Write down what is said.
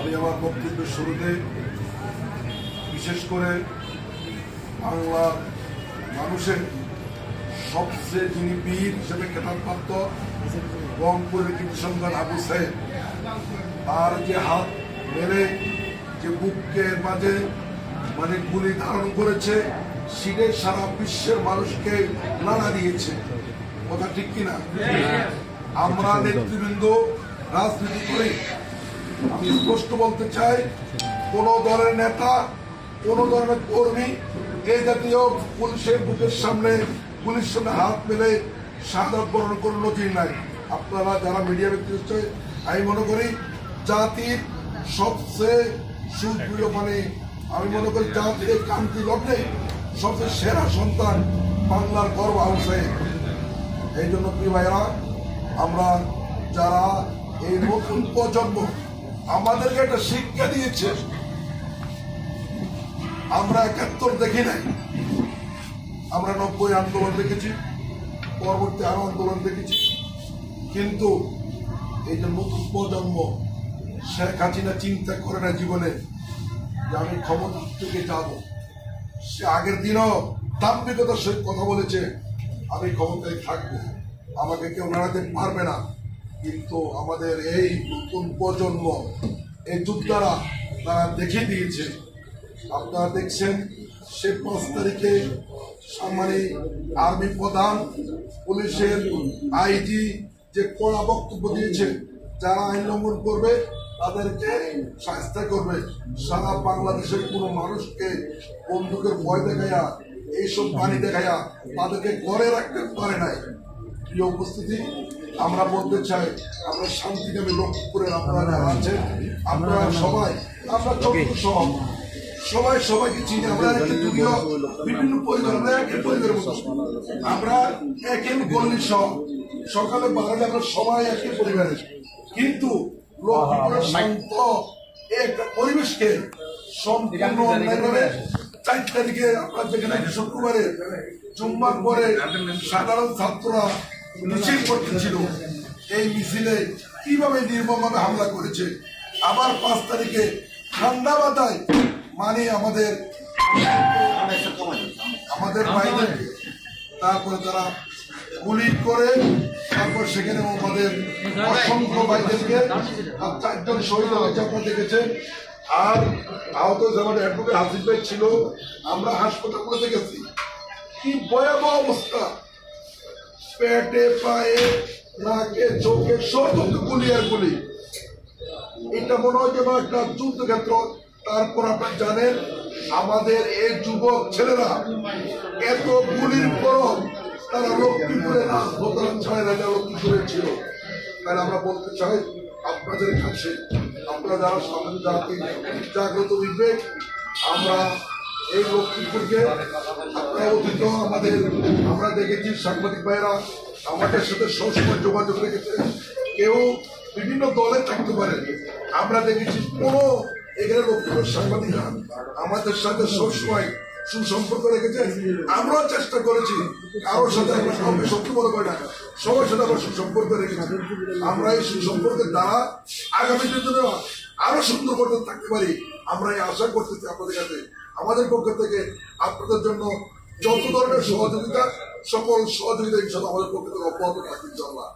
আমি আমার বক্তব্যের শুরুতে বিশেষ করে বাংলার মানুষের সবচেয়ে যিনি বীর হিসেবে খেতাবপ্রাপ্ত রংপুরের কৃষকগণ আবু সাহেব তার যে হাত মেরে যে বুকের মাঝে গুলি ধারণ করেছে সেটা সারা বিশ্বের মানুষকে নাড়া দিয়েছে। কথা ঠিক কিনা? আমরা নেতৃবৃন্দ রাজনীতি করি, আমি স্পষ্ট বলতে চাই কোন দলের নেতা কোন ধরনের কর্মী এই জাতীয় পুলিশের বুকের সামনে পুলিশের সামনে হাত মেলে শাহাদাত বরণ কোন নজির নাই। আপনারা যারা মিডিয়া ব্যক্তি আমি মনে করি জাতির সবচেয়ে সুপ্রিয় আমি মনে করি জাতির কান্তি লগ্নে সবচেয়ে সেরা সন্তান বাংলার গর্ব আবু সাহেব। এই জন্য প্রিয় ভাইরা, আমরা যারা এই নতুন প্রজন্ম আমাদেরকে একটা শিক্ষা দিয়েছে, আমরা ৭১ দেখি নাই, আমরা ৯০ আন্দোলন দেখেছি, পরবর্তী আরো আন্দোলন দেখেছি, কিন্তু এই যে নতুন প্রজন্ম শেখ হাসিনা চিন্তা করে না জীবনে যে আমি ক্ষমতা থেকে যাব। সে আগের দিনও দাম্ভিকতার সহিত কথা বলেছে আমি ক্ষমতায় থাকবো, আমাকে কেউ নাড়াতে পারবে না। কিন্তু আমাদের এই নতুন প্রজন্ম এই যোদ্ধারা তারা দেখিয়ে দিয়েছে। আপনারা দেখছেন সে ৫ তারিখে আর্মি প্রধান পুলিশের আইজি যে কড়া বক্তব্য দিয়েছে, যারা আইন লঙ্ঘন করবে তাদেরকে শাস্তি করবে। সারা বাংলাদেশের কোন মানুষকে বন্দুকের ভয় দেখাইয়া এইসব পানি দেখাইয়া তাদেরকে ঘরে রাখতে পারে নাই। প্রিয় উপস্থিতি, আমরা বলতে চাই আমরা শান্তিকামী লক্ষ্মীপুরের আপনারা যারা আছেন, আপনারা সবাই আমরা সবাই সবাইকে চিনি, আমরা যদিও বিভিন্ন পরিবার, আমরা একই পরিবারের মতো, আমরা একই গল্লি সকালে বাড়ালে আমরা সবাই একই পরিবারের, কিন্তু লক্ষ্মীপুরের শান্ত একটা পরিবেশকে সম্পূর্ণ অন্যায়ভাবে ৪ তারিখে আপনার যেখানে শুক্রবারে জুম্মার পরে সাধারণ ছাত্ররা মিছিল করতেছিল, এই মিছিলে কিভাবে নির্মমভাবে হামলা করেছে। আবার ৫ তারিখে ঠান্ডা মাথায় আমাদের বাইরে তারপরে তারা গুলি করে, তারপর সেখানে আমাদের অসংখ্য ভাইদেরকে ৪ জন শহীদ হয়েছে আপনারা দেখেছেন। আর আহত আমাদের অ্যাডভোকেট হাসিফ ভাই ছিল, আমরা হাসপাতালগুলোতে গেছি, কি ভয়াবহ অবস্থা, পেটে পায়ে নাকে চোখে সব গুলি আর গুলি। এটা মনে হয় যেন একটা যুদ্ধক্ষেত্র। তারপর আপনারা জানেন আমাদের এই যুবক ছেলেরা এত গুলির পর তারা লক্ষ্মীপুরে লক্ষ্মীপুরে ছিল। তাহলে আমরা বলতে চাই আপনাদের কাছে, আপনারা যারা সাধারণ জাতি জাগ্রত বিবেক, আমরা এই লক্ষ্মীপুরকে আপনারা অতীত আমরা দেখেছি সাংবাদিক ভাইরা আমাদের সাথে সবসময় যোগাযোগ রেখেছে, কেউ বিভিন্ন দলে থাকতে পারে, আমরা দেখেছি কোনো এখানে লক্ষ্মীপুর সাংবাদিকরা আমাদের সাথে সবসময় সুসম্পর্ক রেখেছে। আমরাও চেষ্টা করেছি, কারোর সাথে আমরা কাউকে শত্রু মনে করি না, সবার সাথে আমরা সুসম্পর্ক রেখেছি। আমরা এই সুসম্পর্কের দ্বারা আগামী দিনে আরো সুন্দর করতে থাকতে পারি, আমরা এই আশা করতেছি আপনাদের কাছে। আমাদের পক্ষ থেকে আপনাদের জন্য যত ধরনের সহযোগিতা, সকল সহযোগিতা আমাদের পক্ষ থেকে অব্যাহত থাকবে ইনশাআল্লাহ।